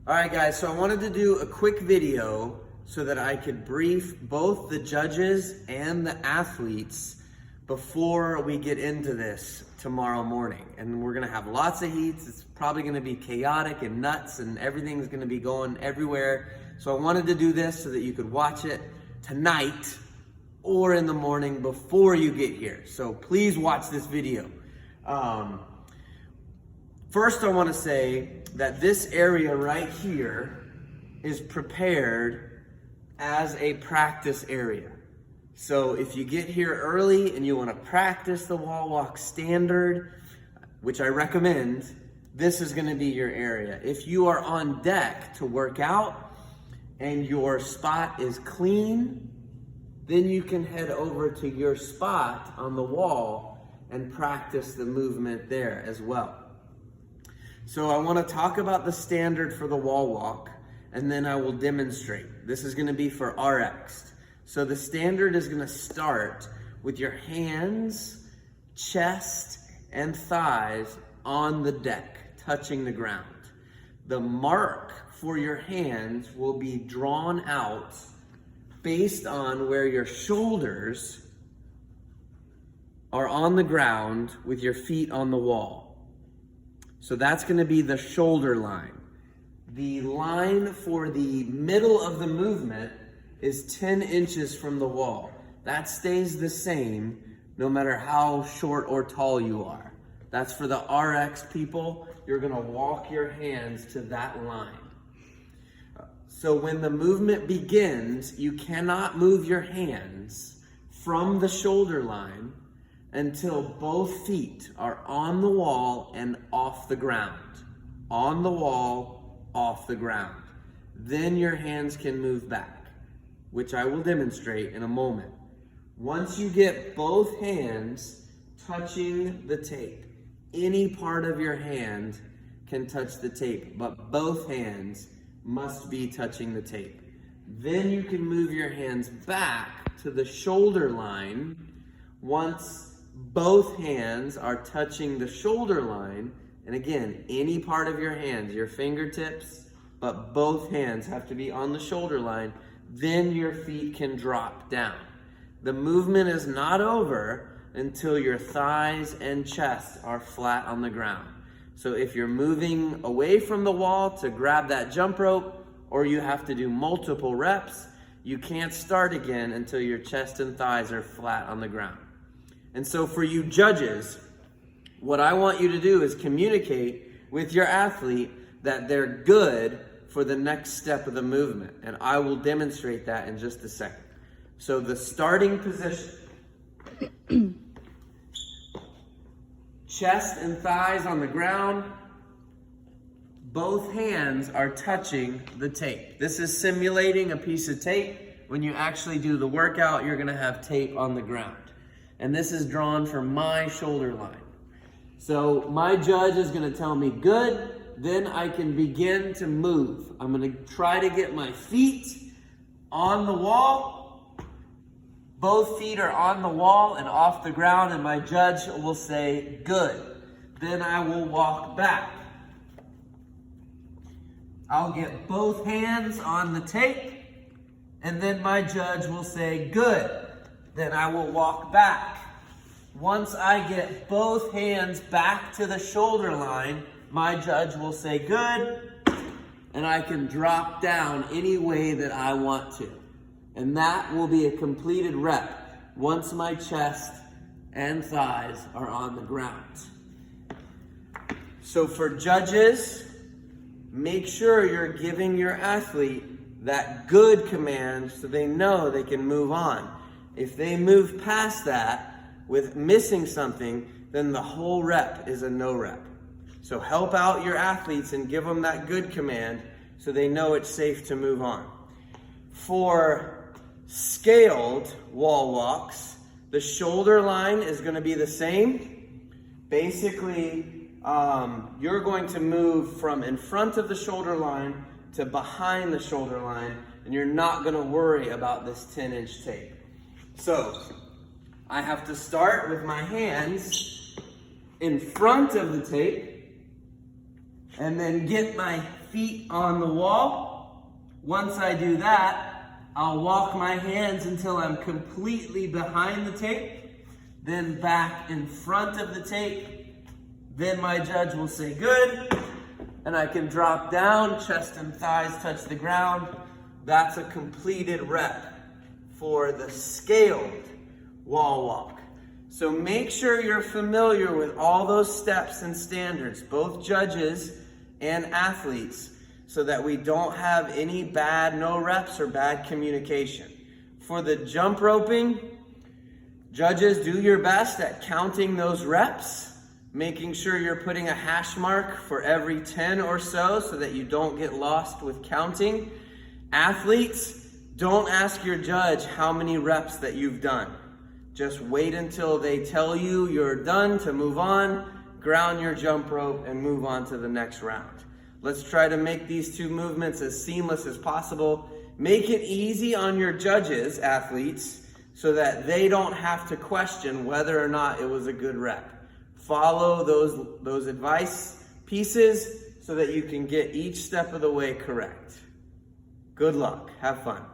All right, guys, so I wanted to do a quick video so that I could brief both the judges and the athletes before we get into this tomorrow morning. And we're gonna have lots of heats. It's probably gonna be chaotic and nuts and everything's gonna be going everywhere. So I wanted to do this so that you could watch it tonight or in the morning before you get here. So please watch this video. First, I want to say that this area right here is prepared as a practice area. So if you get here early and you want to practice the wall walk standard, which I recommend, this is going to be your area. If you are on deck to work out and your spot is clean, then you can head over to your spot on the wall and practice the movement there as well. So I want to talk about the standard for the wall walk, and then I will demonstrate. This is going to be for RX. So the standard is going to start with your hands, chest, and thighs on the deck, touching the ground. The mark for your hands will be drawn out based on where your shoulders are on the ground with your feet on the wall. So that's going to be the shoulder line. The line for the middle of the movement is 10 inches from the wall. That stays the same no matter how short or tall you are. That's for the RX people. You're going to walk your hands to that line. So when the movement begins, you cannot move your hands from the shoulder line until both feet are on the wall and off the ground. On the wall, off the ground. Then your hands can move back, which I will demonstrate in a moment. Once you get both hands touching the tape, any part of your hand can touch the tape, but both hands must be touching the tape. Then you can move your hands back to the shoulder line. Once both hands are touching the shoulder line, and again, any part of your hands, your fingertips, but both hands have to be on the shoulder line, then your feet can drop down. The movement is not over until your thighs and chest are flat on the ground. So if you're moving away from the wall to grab that jump rope, or you have to do multiple reps, you can't start again until your chest and thighs are flat on the ground. And so for you judges, what I want you to do is communicate with your athlete that they're good for the next step of the movement. And I will demonstrate that in just a second. So the starting position, chest and thighs on the ground, both hands are touching the tape. This is simulating a piece of tape. When you actually do the workout, you're gonna have tape on the ground. And this is drawn from my shoulder line. So my judge is gonna tell me good, then I can begin to move. I'm gonna try to get my feet on the wall. Both feet are on the wall and off the ground, and my judge will say good. Then I will walk back. I'll get both hands on the tape, and then my judge will say good. Then I will walk back. Once I get both hands back to the shoulder line, my judge will say good, and I can drop down any way that I want to. And that will be a completed rep once my chest and thighs are on the ground. So for judges, make sure you're giving your athlete that good command so they know they can move on. If they move past that with missing something, then the whole rep is a no rep. So help out your athletes and give them that good command so they know it's safe to move on. For scaled wall walks, the shoulder line is going to be the same. Basically, you're going to move from in front of the shoulder line to behind the shoulder line, and you're not going to worry about this 10-inch tape. So I have to start with my hands in front of the tape and then get my feet on the wall. Once I do that, I'll walk my hands until I'm completely behind the tape, then back in front of the tape. Then my judge will say good, and I can drop down, chest and thighs touch the ground. That's a completed rep for the scaled wall walk. So make sure you're familiar with all those steps and standards, both judges and athletes, so that we don't have any no reps or bad communication. For the jump roping, judges, do your best at counting those reps, making sure you're putting a hash mark for every 10 or so that you don't get lost with counting. Athletes, don't ask your judge how many reps that you've done. Just wait until they tell you you're done to move on, ground your jump rope, and move on to the next round. Let's try to make these two movements as seamless as possible. Make it easy on your judges, athletes, so that they don't have to question whether or not it was a good rep. Follow those advice pieces so that you can get each step of the way correct. Good luck. Have fun.